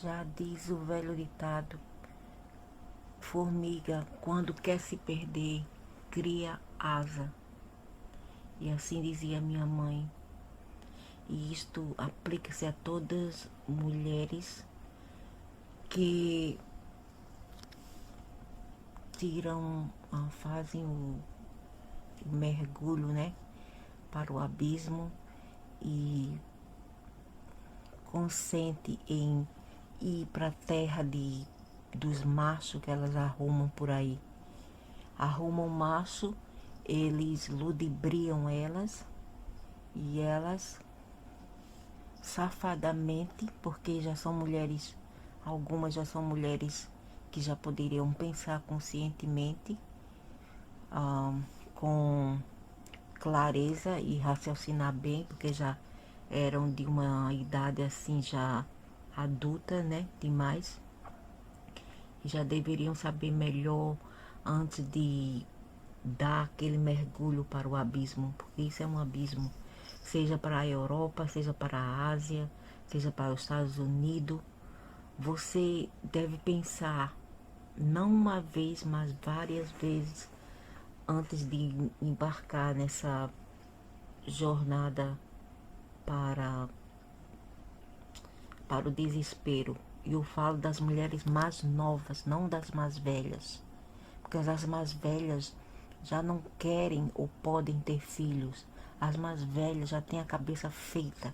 Já diz o velho ditado: formiga, quando quer se perder, cria asa. E assim dizia minha mãe. E isto aplica-se a todas mulheres que tiram, fazem o mergulho, né, para o abismo e consente em ir para a terra dos machos que elas arrumam por aí. Arrumam macho, eles ludibriam elas e elas safadamente, porque já são mulheres, algumas já são mulheres que já poderiam pensar conscientemente, com clareza e raciocinar bem, porque já eram de uma idade assim já adulta, né, demais, e já deveriam saber melhor antes de dar aquele mergulho para o abismo, porque isso é um abismo, seja para a Europa, seja para a Ásia, seja para os Estados Unidos. Você deve pensar não uma vez, mas várias vezes antes de embarcar nessa jornada para, para o desespero. E eu falo das mulheres mais novas, não das mais velhas, porque as mais velhas já não querem ou podem ter filhos. As mais velhas já têm a cabeça feita.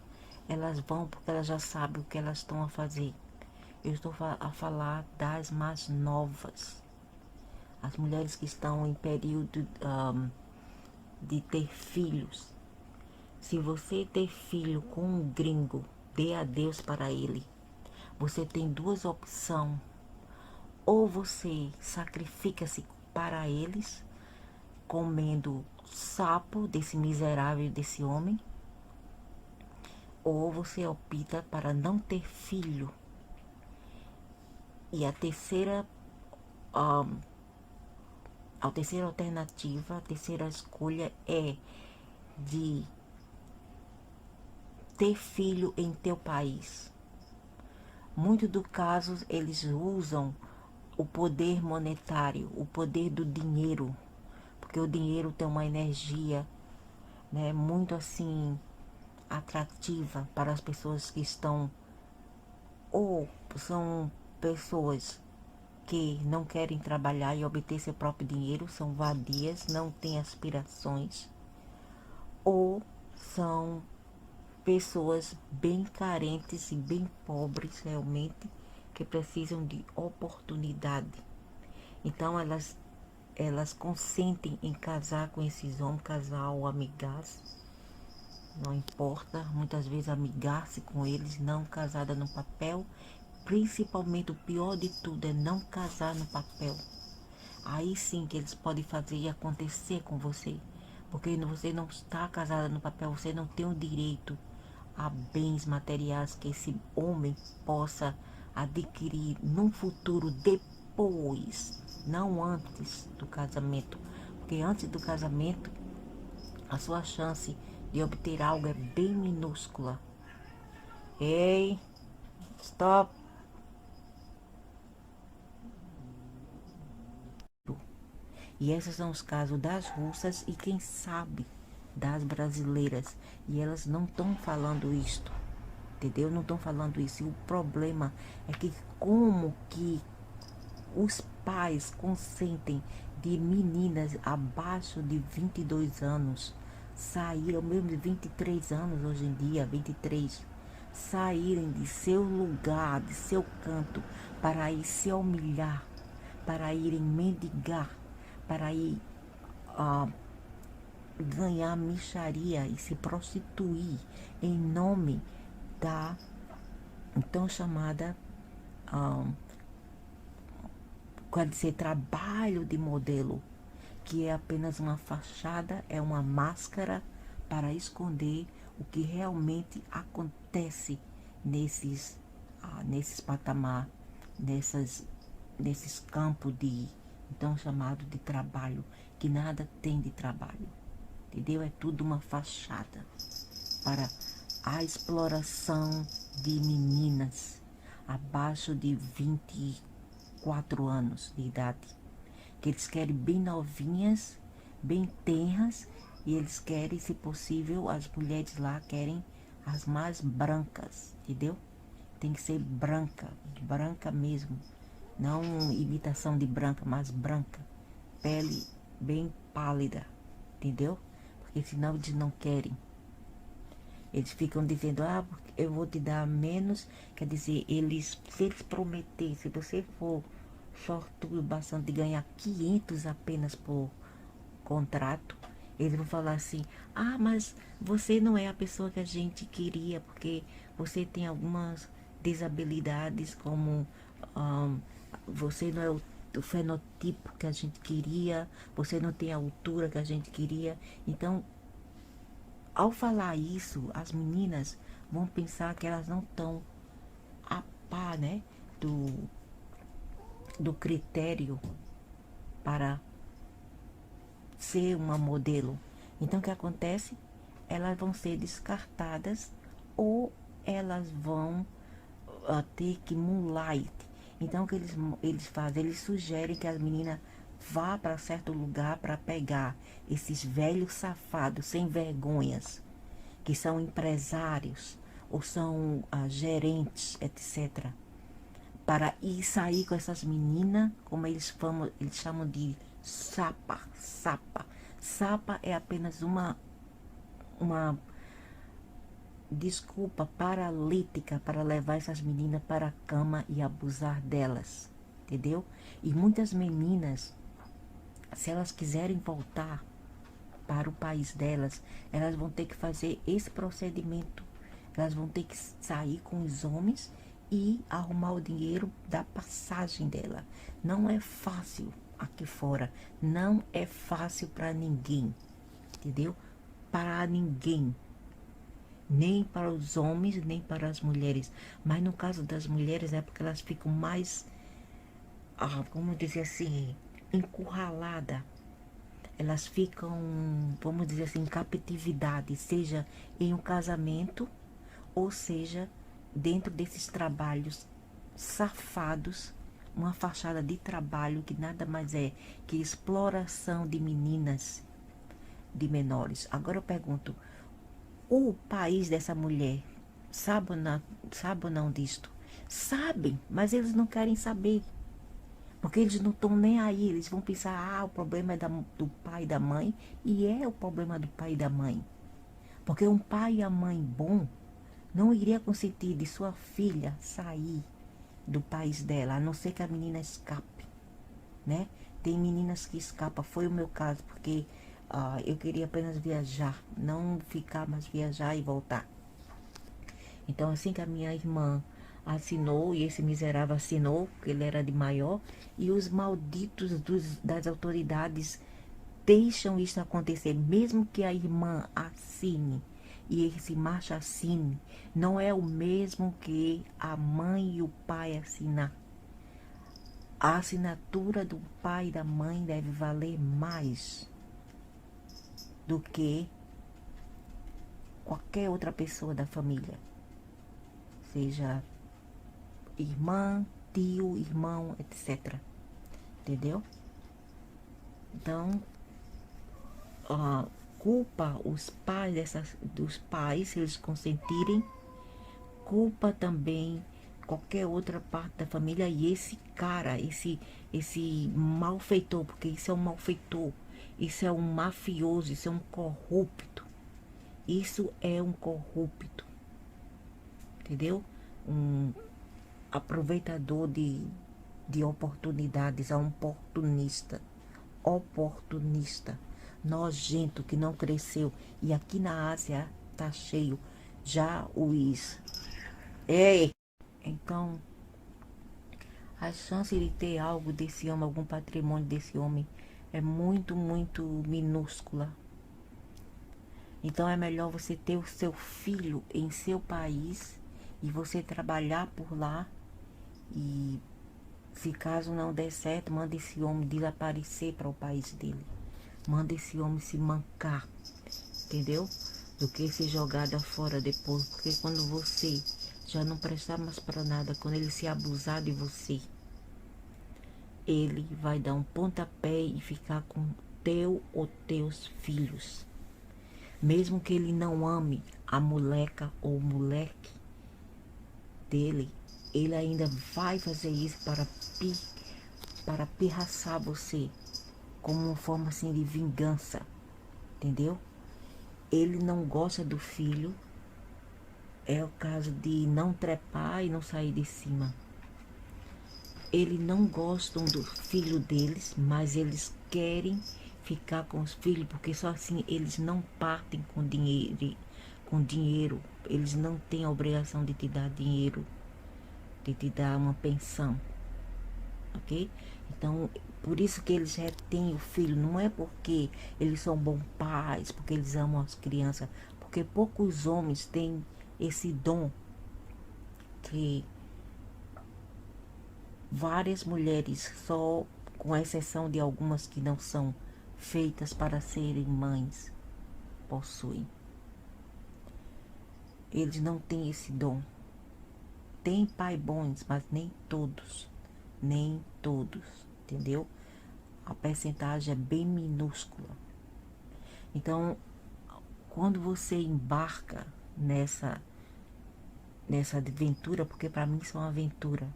Elas vão porque elas já sabem o que elas estão a fazer. Eu estou a falar das mais novas. As mulheres que estão em período de ter filhos. Se você ter filho com um gringo, dê adeus para ele. Você tem duas opções. Ou você sacrifica-se para eles, comendo sapo desse miserável desse homem, ou você opta para não ter filho. E a terceira alternativa, a terceira escolha é de ter filho em teu país. Muitos dos casos eles usam o poder monetário, o poder do dinheiro, porque o dinheiro tem uma energia, né, muito assim atrativa para as pessoas que estão, ou são pessoas que não querem trabalhar e obter seu próprio dinheiro, são vadias, não têm aspirações, ou são pessoas bem carentes e bem pobres realmente, que precisam de oportunidade. Então elas consentem em casar com esses homens, casal ou amigas, não importa, muitas vezes amigar-se com eles, não casada no papel. Principalmente o pior de tudo é não casar no papel. Aí sim que eles podem fazer acontecer com você, porque você não está casada no papel, você não tem o direito a bens materiais que esse homem possa adquirir num futuro depois, não antes do casamento, porque antes do casamento a sua chance de obter algo é bem minúscula. Ei, stop! E esses são os casos das russas e quem sabe das brasileiras. E elas não estão falando isto, entendeu? Não estão falando isso. E o problema é que como que os pais consentem de meninas abaixo de 22 anos saírem, mesmo de 23 anos hoje em dia, 23, saírem de seu lugar, de seu canto, para ir se humilhar, para irem mendigar, para ir ganhar mixaria e se prostituir em nome da então chamada, quer dizer, trabalho de modelo, que é apenas uma fachada, é uma máscara para esconder o que realmente acontece nesses patamar, nesses campos de então chamado de trabalho, que nada tem de trabalho, entendeu? É tudo uma fachada para a exploração de meninas, abaixo de 24 anos de idade. Que eles querem bem novinhas, bem tenras, e eles querem, se possível, as mulheres lá querem as mais brancas, entendeu? Tem que ser branca, branca mesmo. Não imitação de branca, mas branca. Pele bem pálida, entendeu? Porque senão eles não querem. Eles ficam dizendo, ah, eu vou te dar menos. Quer dizer, se eles prometerem, se você for sortudo bastante de ganhar 500 apenas por contrato, eles vão falar assim, ah, mas você não é a pessoa que a gente queria, porque você tem algumas desabilidades, como você não é o fenotipo que a gente queria, você não tem a altura que a gente queria. Então, ao falar isso, as meninas vão pensar que elas não estão a par, né, do critério para ser uma modelo. Então, o que acontece? Elas vão ser descartadas ou elas vão ter que moonlight. Então, o que eles fazem? Eles sugerem que as meninas vá para certo lugar para pegar esses velhos safados sem vergonhas, que são empresários ou são gerentes, etc. Para ir sair com essas meninas, como eles chamam de sapa. Sapa é apenas uma desculpa paralítica para levar essas meninas para a cama e abusar delas, entendeu? E muitas meninas, se elas quiserem voltar para o país delas, elas vão ter que fazer esse procedimento. Elas vão ter que sair com os homens e arrumar o dinheiro da passagem dela. Não é fácil aqui fora. Não é fácil para ninguém, entendeu? Para ninguém. Nem para os homens, nem para as mulheres. Mas no caso das mulheres é porque elas ficam mais, vamos dizer assim, encurraladas. Elas ficam, vamos dizer assim, em captividade, seja em um casamento, ou seja, dentro desses trabalhos safados, uma fachada de trabalho que nada mais é que exploração de meninas, de menores. Agora eu pergunto, o país dessa mulher sabe ou não disto? Sabem, mas eles não querem saber. Porque eles não estão nem aí. Eles vão pensar, o problema é do pai e da mãe. E é o problema do pai e da mãe. Porque um pai e a mãe bom não iria consentir de sua filha sair do país dela, a não ser que a menina escape, né? Tem meninas que escapam, foi o meu caso, porque eu queria apenas viajar, não ficar, mas viajar e voltar. Então, assim que a minha irmã assinou, e esse miserável assinou, porque ele era de maior, e os malditos das autoridades deixam isso acontecer, mesmo que a irmã assine, e esse macho assine, não é o mesmo que a mãe e o pai assinar. A assinatura do pai e da mãe deve valer mais do que qualquer outra pessoa da família, seja irmã, tio, irmão, etc. Entendeu? Então, culpa os pais dos pais, se eles consentirem, culpa também qualquer outra parte da família e esse cara, esse malfeitor, porque isso é um malfeitor, isso é um mafioso, isso é um corrupto, isso é um corrupto, entendeu? Um aproveitador de oportunidades, é um oportunista, nojento, que não cresceu. E aqui na Ásia tá cheio já os... Ei! Então, a chance de ter algo desse homem, algum patrimônio desse homem, é muito, muito minúscula. Então é melhor você ter o seu filho em seu país e você trabalhar por lá. E se caso não der certo, manda esse homem desaparecer para o país dele. Manda esse homem se mancar, entendeu? Do que ser jogado fora depois. Porque quando você já não prestar mais para nada, quando ele se abusar de você, ele vai dar um pontapé e ficar com teu ou teus filhos. Mesmo que ele não ame a moleca ou o moleque dele, ele ainda vai fazer isso para pirraçar você, como uma forma assim de vingança, entendeu? Ele não gosta do filho, é o caso de não trepar e não sair de cima. Eles não gostam do filho deles, mas eles querem ficar com os filhos, porque só assim eles não partem com dinheiro, eles não têm a obrigação de te dar dinheiro, de te dar uma pensão, ok? Então, por isso que eles retêm o filho, não é porque eles são bons pais, porque eles amam as crianças, porque poucos homens têm esse dom que várias mulheres, só com exceção de algumas que não são feitas para serem mães, possuem. Eles não têm esse dom. Tem pai bons, mas nem todos, entendeu? A percentagem é bem minúscula. Então, quando você embarca nessa aventura, porque para mim isso é uma aventura,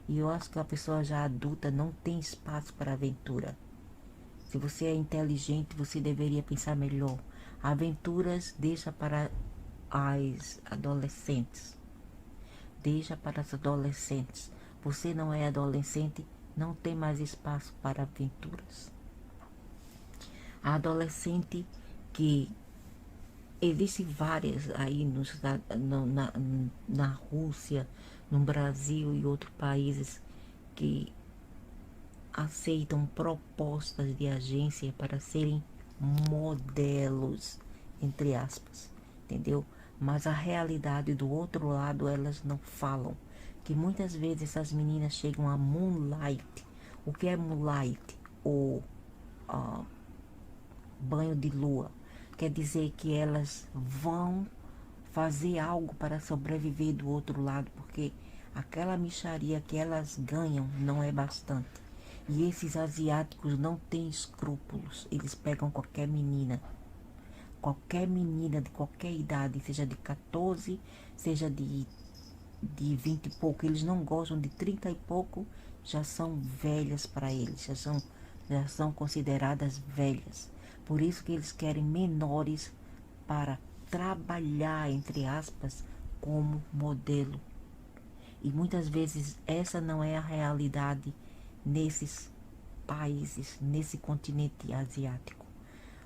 e eu acho que a pessoa já adulta não tem espaço para aventura. Se você é inteligente, você deveria pensar melhor. Aventuras deixa para as adolescentes. Deixa para as adolescentes. Você não é adolescente, não tem mais espaço para aventuras. A adolescente que existe várias aí na Rússia, no Brasil e outros países que aceitam propostas de agência para serem modelos, entre aspas, entendeu? Mas a realidade do outro lado elas não falam, que muitas vezes essas meninas chegam a moonlight. O que é moonlight? Ou banho de lua. Quer dizer que elas vão fazer algo para sobreviver do outro lado, porque aquela mixaria que elas ganham não é bastante. E esses asiáticos não têm escrúpulos. Eles pegam qualquer menina de qualquer idade, seja de 14, seja de 20 e pouco. Eles não gostam de 30 e pouco, já são velhas para eles, já são consideradas velhas. Por isso que eles querem menores para trabalhar, entre aspas, como modelo. E muitas vezes essa não é a realidade nesses países, nesse continente asiático.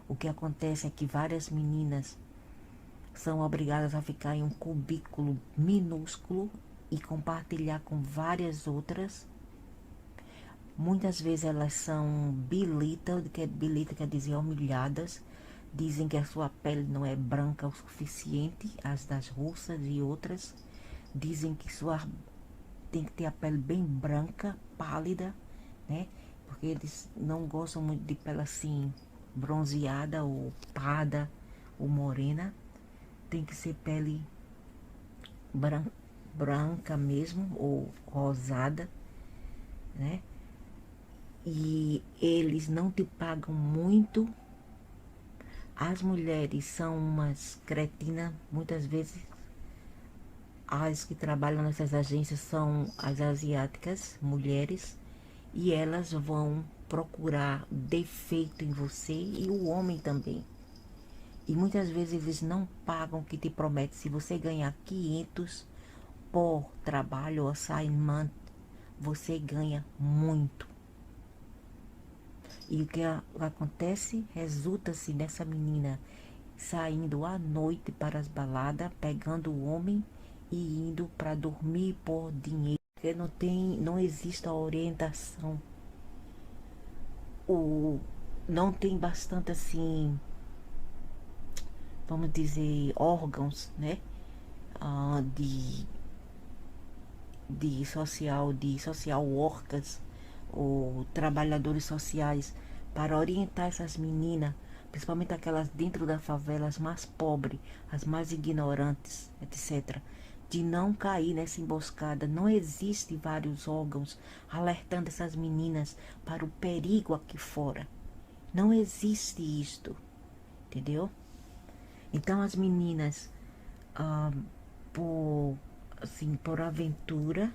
O que acontece é que várias meninas são obrigadas a ficar em um cubículo minúsculo e compartilhar com várias outras. Muitas vezes elas são belittled, que belittled quer dizer humilhadas. Dizem que a sua pele não é branca o suficiente, as das russas e outras. Dizem que tem que ter a pele bem branca, pálida, né? Porque eles não gostam muito de pele assim bronzeada ou parda ou morena. Tem que ser pele branca mesmo ou rosada, né? E eles não te pagam muito. As mulheres são umas cretinas, muitas vezes. As que trabalham nessas agências são as asiáticas, mulheres, e elas vão procurar defeito em você e o homem também. E muitas vezes eles não pagam o que te promete. Se você ganhar 500 por trabalho ou assignment, você ganha muito. E o que acontece? Resulta-se nessa menina saindo à noite para as baladas, pegando o homem e indo para dormir por dinheiro. Porque não existe a orientação. Não tem bastante assim, vamos dizer, órgãos, né? De social workers ou trabalhadores sociais para orientar essas meninas, principalmente aquelas dentro das favelas mais pobres, as mais ignorantes, etc., de não cair nessa emboscada. Não existe vários órgãos alertando essas meninas para o perigo aqui fora. Não existe isto, entendeu? Então as meninas, por, assim, por aventura,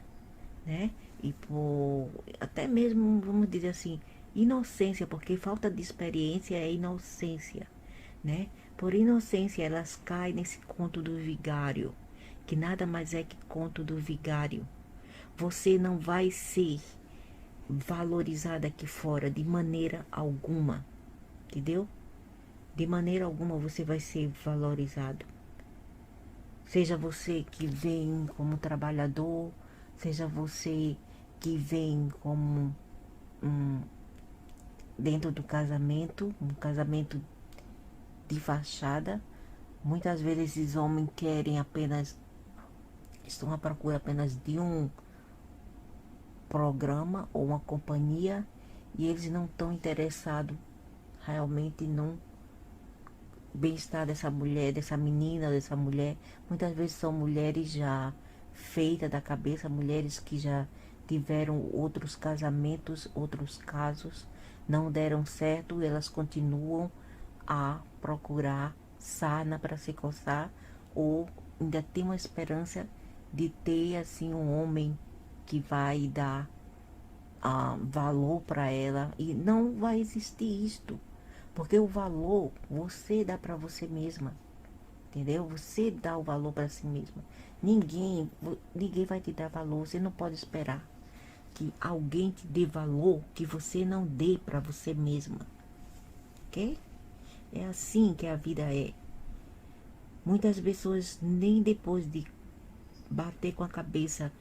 né? E por até mesmo, vamos dizer assim, inocência, porque falta de experiência é inocência, né? Por inocência elas caem nesse conto do vigário, que nada mais é que conto do vigário. Você não vai ser valorizada aqui fora de maneira alguma, entendeu? De maneira alguma você vai ser valorizado. Seja você que vem como trabalhador, seja você que vem como dentro do casamento, um casamento de fachada. Muitas vezes esses homens querem apenas, estão à procura apenas de um programa ou uma companhia e eles não estão interessados realmente no bem-estar dessa mulher, dessa menina, dessa mulher. Muitas vezes são mulheres já feitas da cabeça, mulheres que já tiveram outros casamentos, outros casos, não deram certo, elas continuam a procurar sarna para se coçar, ou ainda tem uma esperança de ter assim um homem que vai dar valor para ela, e não vai existir isto, porque o valor você dá para você mesma, entendeu? Você dá o valor para si mesma. Ninguém vai te dar valor. Você não pode esperar que alguém te dê valor que você não dê para você mesma, ok? É assim que a vida é. Muitas pessoas nem depois de bater com a cabeça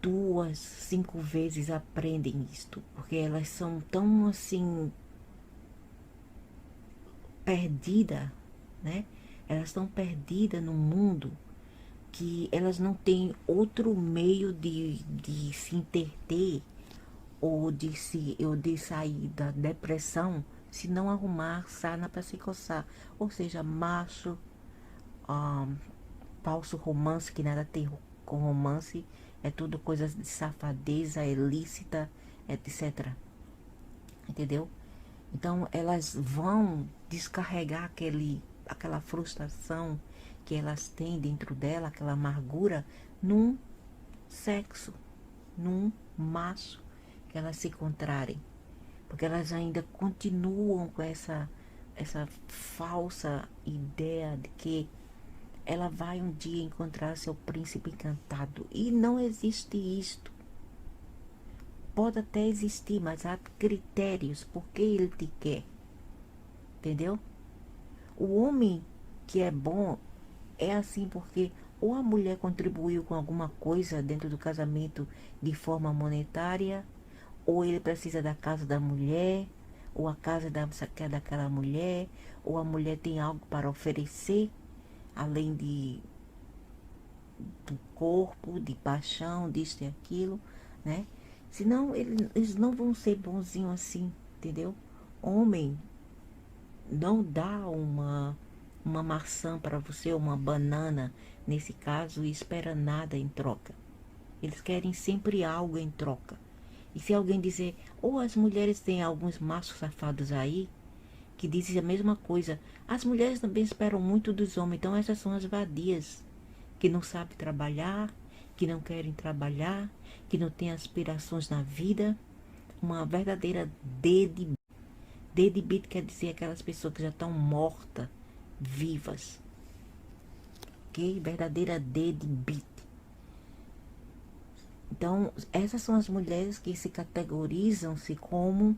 2, 5 vezes aprendem isto, porque elas são tão assim perdidas, né? Elas estão perdidas no mundo que elas não têm outro meio de se interter ou de sair da depressão se não arrumar sarna para se coçar. Ou seja, macho, falso romance, que nada tem com romance, é tudo coisas de safadeza, ilícita, etc. Entendeu? Então elas vão descarregar aquela frustração que elas têm dentro dela, aquela amargura, num sexo, num macho que elas se encontrarem. Porque elas ainda continuam com essa falsa ideia de que ela vai um dia encontrar seu príncipe encantado. E não existe isto. Pode até existir, mas há critérios porque ele te quer. Entendeu? O homem que é bom é assim porque ou a mulher contribuiu com alguma coisa dentro do casamento de forma monetária, ou ele precisa da casa da mulher, ou a casa quer daquela mulher, ou a mulher tem algo para oferecer, além do corpo, de paixão, disso e aquilo, né? Senão eles não vão ser bonzinhos assim, entendeu? Homem não dá uma maçã para você, uma banana, nesse caso, e espera nada em troca. Eles querem sempre algo em troca. E se alguém dizer, ou as mulheres têm alguns machos safados aí, que dizem a mesma coisa, as mulheres também esperam muito dos homens, então essas são as vadias, que não sabem trabalhar, que não querem trabalhar, que não têm aspirações na vida, uma verdadeira deadbeat. Deadbeat quer dizer aquelas pessoas que já estão mortas, vivas, ok? Verdadeira deadbeat. Então, essas são as mulheres que se categorizam-se como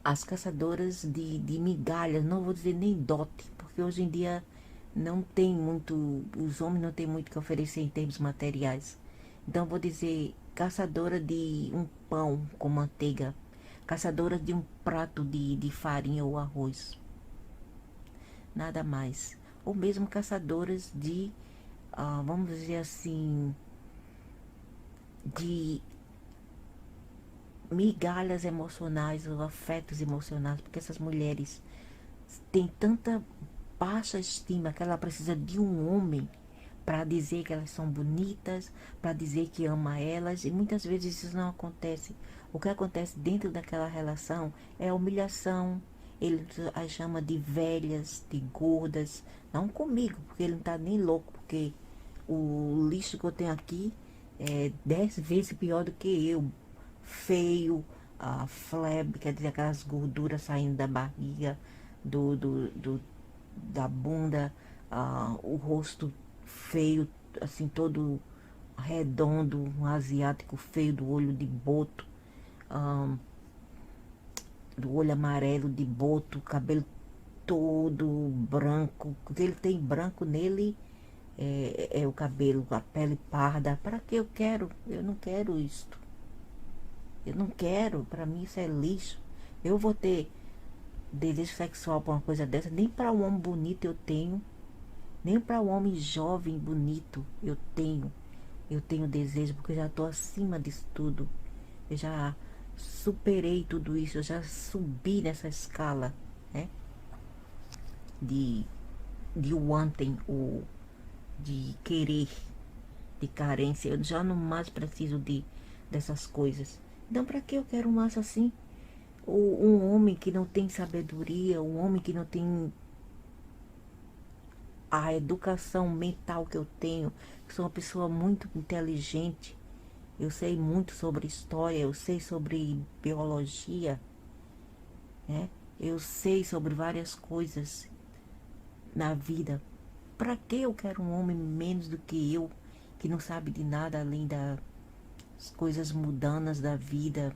as caçadoras de migalhas, não vou dizer nem dote, porque hoje em dia não tem muito, os homens não têm muito que oferecer em termos materiais. Então, vou dizer caçadora de um pão com manteiga, caçadora de um prato de farinha ou arroz, nada mais. Ou mesmo caçadoras de, vamos dizer assim, de migalhas emocionais ou afetos emocionais, porque essas mulheres têm tanta baixa estima, que ela precisa de um homem para dizer que elas são bonitas, para dizer que ama elas, e muitas vezes isso não acontece. O que acontece dentro daquela relação é a humilhação. Ele as chama de velhas, de gordas, não comigo, porque ele não tá nem louco, porque o lixo que eu tenho aqui é 10 vezes pior do que eu. Feio, a fleb, quer dizer, aquelas gorduras saindo da barriga, da bunda, o rosto feio, assim, todo redondo, um asiático feio, do olho de boto, ah, do olho amarelo de boto, cabelo todo branco. O que ele tem branco nele é o cabelo, a pele parda. Para que eu quero? Eu não quero isto. Eu não quero, para mim isso é lixo. Eu vou ter desejo sexual para uma coisa dessa? Nem para um homem bonito eu tenho, nem para um homem jovem bonito eu tenho. Eu tenho desejo porque eu já estou acima disso tudo. Eu já superei tudo isso, eu já subi nessa escala, né? De, de wanting, de querer, de carência. Eu já não mais preciso dessas coisas. Então, para que eu quero um macho assim? Um homem que não tem sabedoria, um homem que não tem a educação mental que eu tenho. Eu sou uma pessoa muito inteligente. Eu sei muito sobre história, eu sei sobre biologia, né? Eu sei sobre várias coisas na vida. Para que eu quero um homem menos do que eu, que não sabe de nada além das coisas mundanas da vida,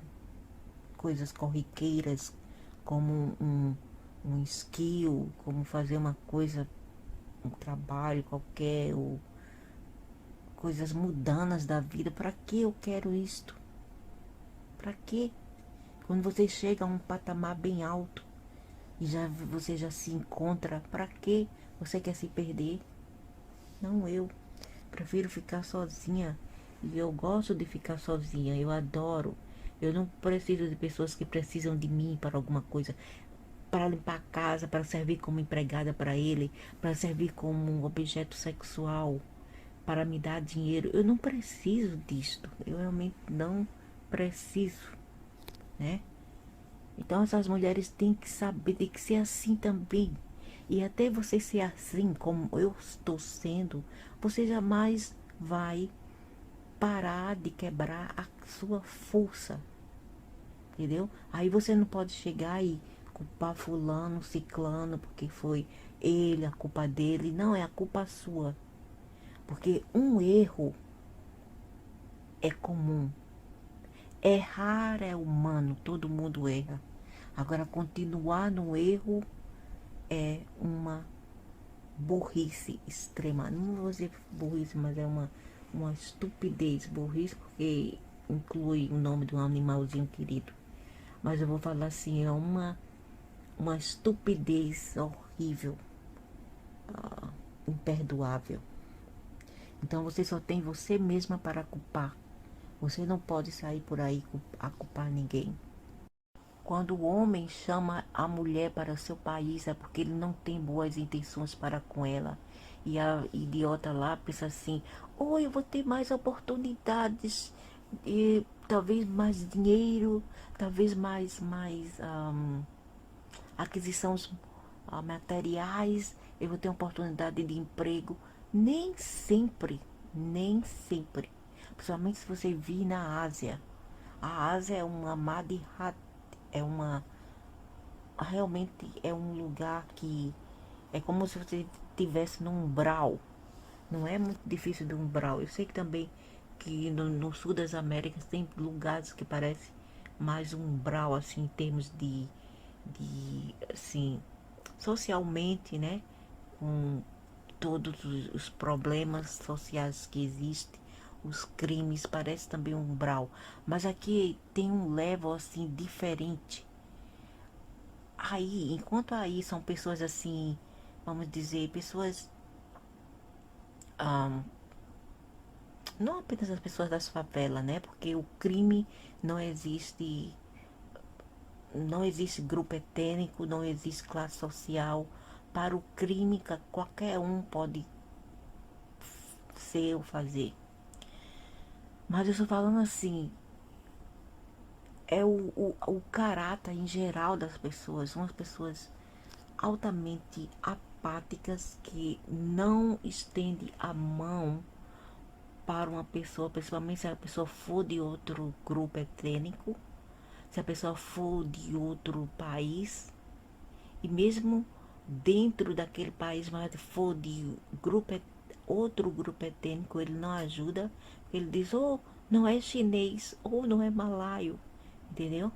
coisas corriqueiras, como um skill, como fazer uma coisa, um trabalho qualquer, ou coisas mundanas da vida. Para que eu quero isto? Para que? Quando você chega a um patamar bem alto e você já se encontra, para que você quer se perder? Não, eu prefiro ficar sozinha. E eu gosto de ficar sozinha, eu adoro. Eu não preciso de pessoas que precisam de mim para alguma coisa, para limpar a casa, para servir como empregada para ele, para servir como um objeto sexual, para me dar dinheiro. Eu não preciso disto. Eu realmente não preciso, né? Então essas mulheres têm que saber, tem que ser assim também. E até você ser assim como eu estou sendo, você jamais vai parar de quebrar a sua força, entendeu? Aí você não pode chegar e culpar fulano, ciclano, porque foi ele, a culpa dele. Não, é a culpa sua. Porque um erro é comum. Errar é humano, todo mundo erra. Agora, continuar no erro é uma burrice extrema. Não vou dizer burrice, mas é uma estupidez. Burrice porque inclui o nome de um animalzinho querido. Mas eu vou falar assim, é uma estupidez horrível, imperdoável. Então você só tem você mesma para culpar. Você não pode sair por aí a culpar ninguém. Quando o homem chama a mulher para seu país é porque ele não tem boas intenções para com ela. E a idiota lá pensa assim: oh, eu vou ter mais oportunidades, e talvez mais dinheiro, talvez mais aquisições materiais, eu vou ter oportunidade de emprego. Nem sempre, nem sempre. Principalmente se você vir na Ásia. A Ásia é uma Madhya, é uma realmente é um lugar que é como se você estivesse num umbral. Não é muito difícil de umbral. Eu sei que também que no sul das Américas tem lugares que parece mais um umbral, assim, em termos de assim, socialmente, né? Com todos os problemas sociais que existem, os crimes, parece também um umbral. Mas aqui tem um level assim diferente. Aí, enquanto aí são pessoas assim, vamos dizer, pessoas, ah, não apenas as pessoas das favelas, né? Porque o crime não existe, não existe grupo étnico, não existe classe social, para o crime que qualquer um pode ser ou fazer. Mas eu estou falando assim, é o caráter em geral das pessoas. São as pessoas altamente apáticas que não estende a mão para uma pessoa, principalmente se a pessoa for de outro grupo étnico, se a pessoa for de outro país, e mesmo dentro daquele país, mas for de outro grupo étnico, ele não ajuda, ele diz, ou não é chinês, ou não é malaio, entendeu?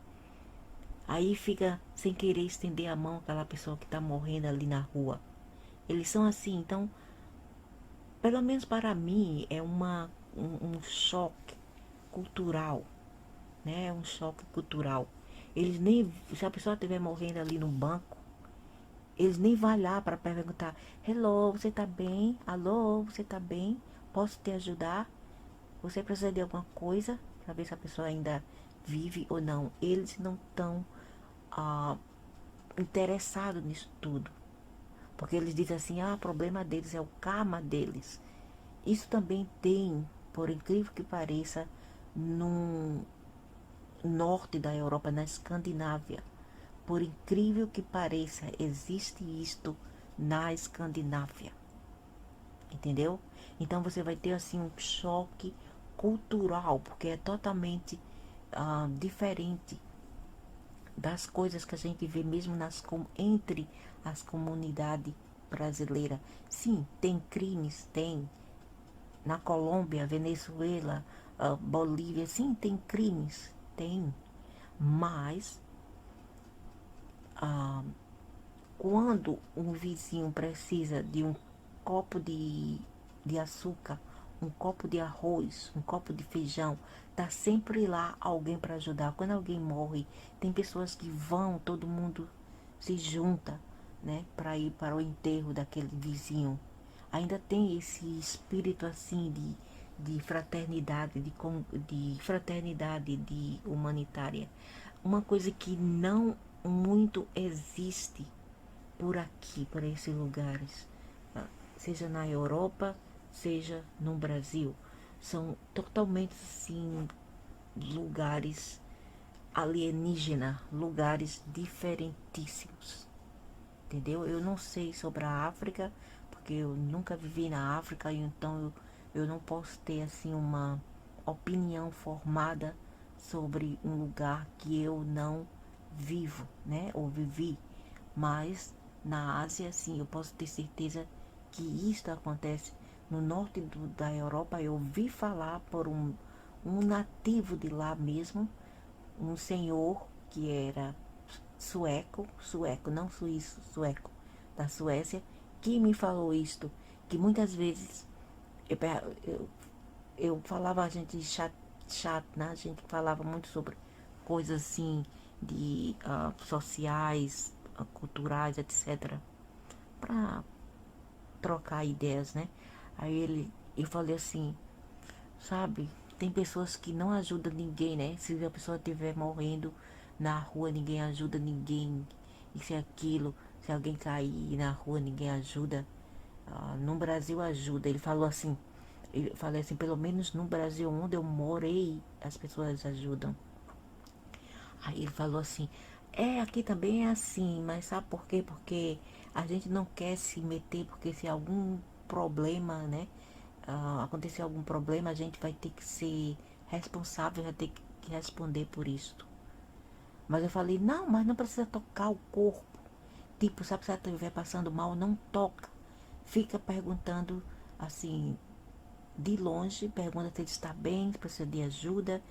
Aí fica sem querer estender a mão àquela pessoa que está morrendo ali na rua. Eles são assim, então, pelo menos para mim, é um choque cultural, né? É um choque cultural. Eles nem, se a pessoa estiver morrendo ali no banco, eles nem vão lá para perguntar, hello, você tá bem? Alô, você tá bem? Posso te ajudar? Você precisa de alguma coisa? Para ver se a pessoa ainda vive ou não. Eles não estão interessados nisso tudo. Porque eles dizem assim, o problema deles é o karma deles. Isso também tem, por incrível que pareça, no norte da Europa, na Escandinávia. Por incrível que pareça, existe isto na Escandinávia. Entendeu? Então você vai ter assim um choque cultural, porque é totalmente diferente das coisas que a gente vê mesmo entre as comunidades brasileiras. Sim, tem crimes, tem. Na Colômbia, Venezuela, Bolívia, sim, tem crimes, tem. Mas quando um vizinho precisa de um copo de açúcar, um copo de arroz, um copo de feijão, tá sempre lá alguém para ajudar. Quando alguém morre, tem pessoas que vão, todo mundo se junta, né, para ir para o enterro daquele vizinho. Ainda tem esse espírito assim de fraternidade, de fraternidade, de humanitária. Uma coisa que não muito existe por aqui, por esses lugares, seja na Europa, seja no Brasil. São totalmente assim lugares alienígenas, lugares diferentíssimos. Entendeu? Eu não sei sobre a África, porque eu nunca vivi na África, então eu não posso ter assim uma opinião formada sobre um lugar que eu não vivo, né? Ou vivi. Mas na Ásia, sim, eu posso ter certeza que isto acontece. No norte da Europa, eu ouvi falar por um nativo de lá mesmo, um senhor que era sueco, não suíço, sueco, da Suécia, que me falou isto, que muitas vezes eu, eu, eu falava, a gente chat, né? A gente falava muito sobre coisas assim de sociais, culturais, etc. Para trocar ideias, né? Eu falei assim, sabe, tem pessoas que não ajudam ninguém, né? Se a pessoa estiver morrendo na rua, ninguém ajuda ninguém. Isso e aquilo. Se alguém cair na rua, ninguém ajuda. No Brasil ajuda. Ele falou assim, pelo menos no Brasil onde eu morei, as pessoas ajudam. Aí ele falou assim, aqui também é assim, mas sabe por quê? Porque a gente não quer se meter, porque se algum problema, né? Acontecer algum problema, a gente vai ter que ser responsável, vai ter que responder por isso. Mas eu falei, não, mas não precisa tocar o corpo. Tipo, sabe, se ela estiver passando mal, não toca. Fica perguntando, assim, de longe, pergunta se ele está bem, se precisa de ajuda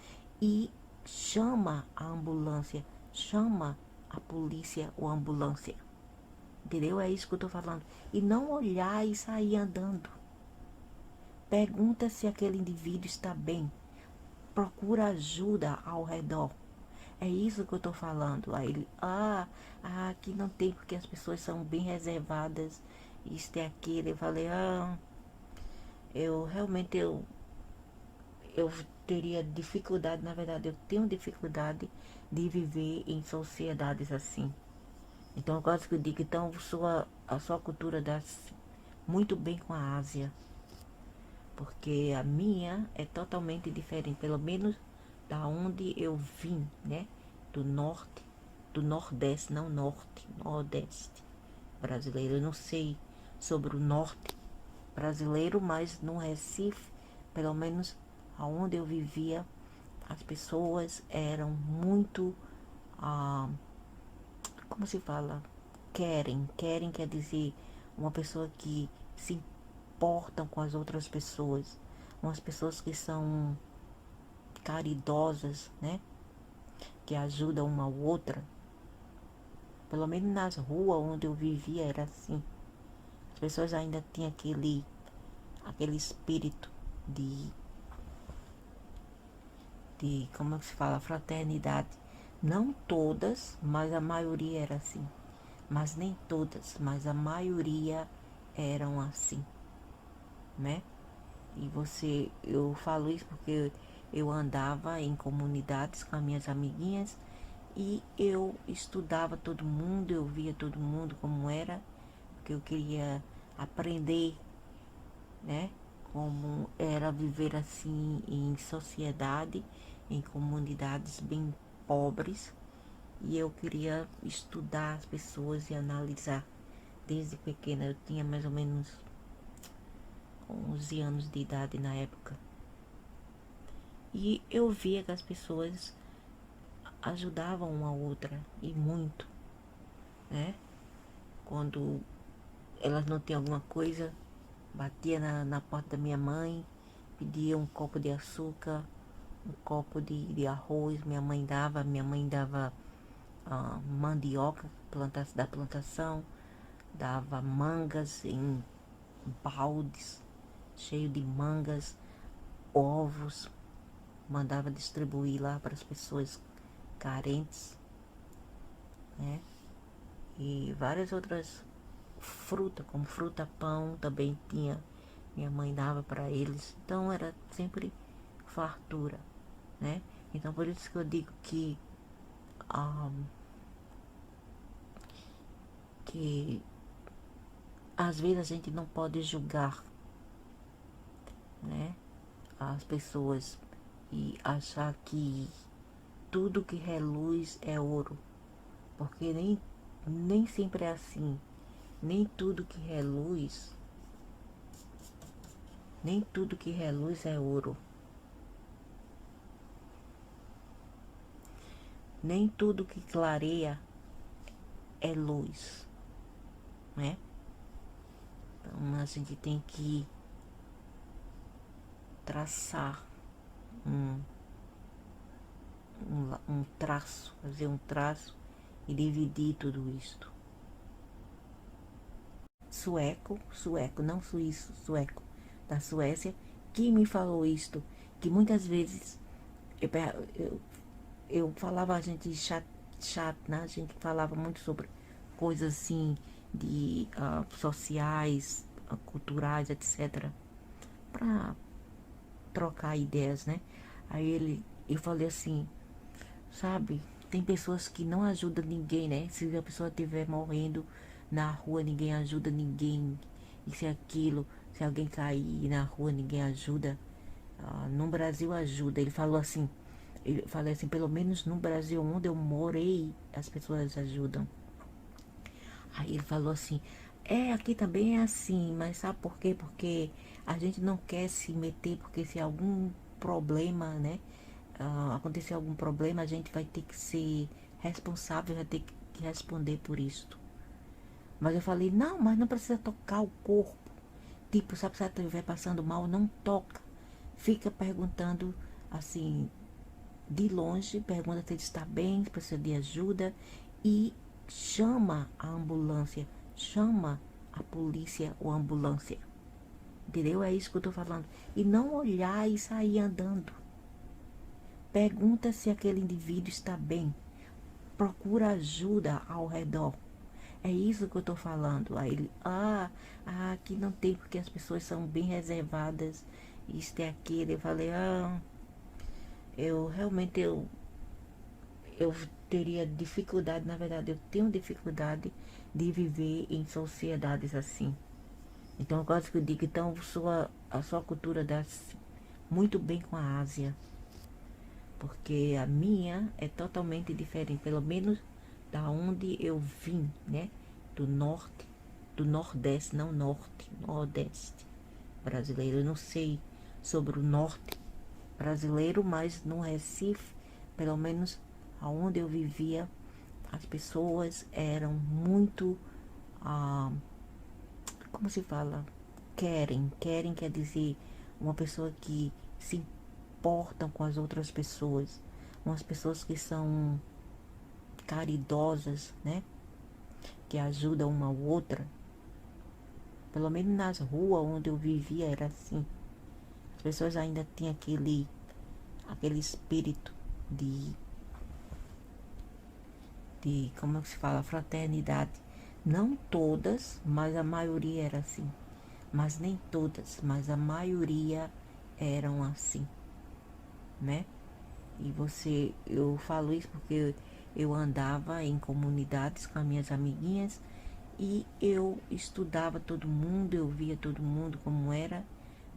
e chama a ambulância, chama a polícia ou a ambulância. Entendeu? É isso que eu tô falando. E não olhar e sair andando. Pergunta se aquele indivíduo está bem. Procura ajuda ao redor. É isso que eu tô falando. Aí ele, aqui não tem porque as pessoas são bem reservadas. Isso e aquilo. Eu falei, eu realmente eu teria dificuldade, na verdade, eu tenho dificuldade de viver em sociedades assim. Então, eu quase que eu digo, então, a sua cultura dá muito bem com a Ásia, porque a minha é totalmente diferente, pelo menos da onde eu vim, né? Do norte, do nordeste, não norte, nordeste brasileiro. Eu não sei sobre o norte brasileiro, mas no Recife, pelo menos aonde eu vivia, as pessoas eram muito, ah, como se fala? Querem quer dizer uma pessoa que se importam com as outras pessoas, umas pessoas que são caridosas, né? Que ajudam uma outra. Pelo menos nas ruas onde eu vivia era assim. As pessoas ainda tinham aquele espírito de, como é que se fala, fraternidade. Não todas, mas a maioria era assim. Mas nem todas, mas a maioria eram assim, né? E eu falo isso porque eu andava em comunidades com as minhas amiguinhas e eu estudava todo mundo, eu via todo mundo como era, porque eu queria aprender, né? Como era viver assim em sociedade, em comunidades bem pobres. E eu queria estudar as pessoas e analisar. Desde pequena, eu tinha mais ou menos 11 anos de idade na época. E eu via que as pessoas ajudavam uma outra, e muito, né? Quando elas não tinham alguma coisa, batia na porta da minha mãe, pedia um copo de açúcar, um copo de arroz, minha mãe dava mandioca da plantação, dava mangas em baldes, cheio de mangas, ovos, mandava distribuir lá para as pessoas carentes, né? E várias outras frutas, como fruta-pão também tinha, minha mãe dava para eles. Então era sempre fartura, né? Então por isso que eu digo que às vezes a gente não pode julgar, né, as pessoas e achar que tudo que reluz é ouro, porque nem sempre é assim. Nem tudo que reluz, nem tudo que reluz é ouro. Nem tudo que clareia é luz, né? Então a gente tem que traçar um, um traço, fazer um traço e dividir tudo isto. Sueco, não suíço, sueco, da Suécia, que me falou isto, que muitas vezes eu, eu falava, a gente chat, né? A gente falava muito sobre coisas assim de sociais, culturais, etc. Para trocar ideias, né? Eu falei assim, sabe? Tem pessoas que não ajudam ninguém, né? Se a pessoa estiver morrendo na rua, ninguém ajuda ninguém. Isso e aquilo. Se alguém cair na rua, ninguém ajuda. No Brasil ajuda. Ele falou assim, pelo menos no Brasil onde eu morei, as pessoas ajudam. Aí ele falou assim, aqui também é assim, mas sabe por quê? Porque a gente não quer se meter, porque se algum problema, né, acontecer algum problema, a gente vai ter que ser responsável, vai ter que responder por isso. Mas eu falei, não, mas não precisa tocar o corpo. Tipo, sabe, se ela estiver passando mal, não toca. Fica perguntando assim, de longe, pergunta se ele está bem, se precisa de ajuda e chama a ambulância, chama a polícia ou a ambulância. Entendeu? É isso que eu tô falando. E não olhar e sair andando. Pergunta se aquele indivíduo está bem. Procura ajuda ao redor. É isso que eu tô falando. Aí ele, aqui não tem porque as pessoas são bem reservadas. Isso e aquilo. Eu falei, eu realmente eu teria dificuldade, na verdade eu tenho dificuldade de viver em sociedades assim. Então eu gosto que eu digo, então a sua cultura dá muito bem com a Ásia, porque a minha é totalmente diferente, pelo menos da onde eu vim, né? Do norte, do nordeste, não norte, nordeste brasileiro. Eu não sei sobre o norte brasileiro, mas no Recife, pelo menos aonde eu vivia, as pessoas eram muito, ah, como se fala? Querem quer dizer uma pessoa que se importam com as outras pessoas, umas pessoas que são caridosas, né? Que ajudam uma outra. Pelo menos nas ruas onde eu vivia era assim. As pessoas ainda tinham aquele espírito de como é que se fala, fraternidade. Não todas, mas a maioria era assim. Mas nem todas, mas a maioria eram assim, né? Eu falo isso porque eu andava em comunidades com as minhas amiguinhas e eu estudava todo mundo, eu via todo mundo como era,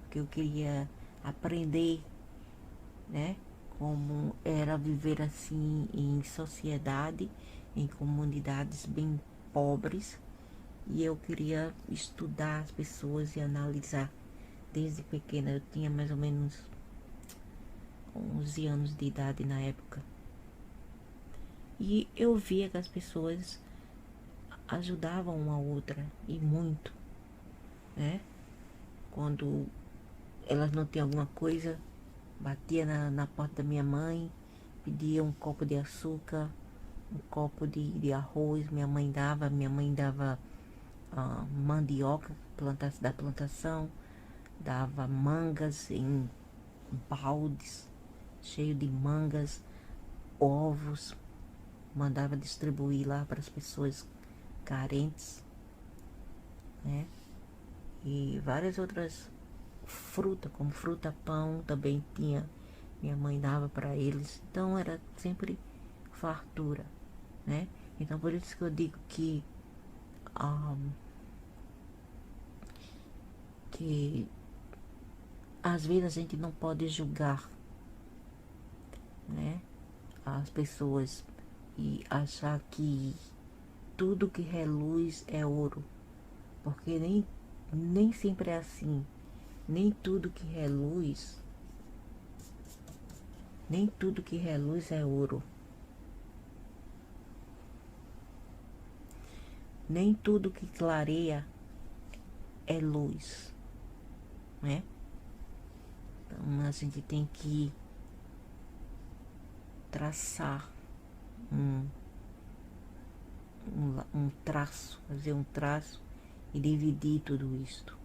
porque eu queria aprender, né? Como era viver assim em sociedade, em comunidades bem pobres, e eu queria estudar as pessoas e analisar. Desde pequena, eu tinha mais ou menos 11 anos de idade na época. E eu via que as pessoas ajudavam uma outra, e muito, né? Quando elas não tinham alguma coisa, batia na porta da minha mãe, pedia um copo de açúcar, um copo de arroz, minha mãe dava mandioca da plantação, dava mangas em baldes, cheio de mangas, ovos, mandava distribuir lá para as pessoas carentes, né? E várias outras frutas, como fruta-pão também tinha, minha mãe dava para eles. Então era sempre fartura, né? Então por isso que eu digo que às vezes a gente não pode julgar, né, as pessoas e achar que tudo que reluz é ouro, porque nem sempre é assim. Nem tudo que reluz, nem tudo que reluz é ouro. Nem tudo que clareia é luz, né? Então a gente tem que traçar um, um traço, fazer um traço e dividir tudo isto.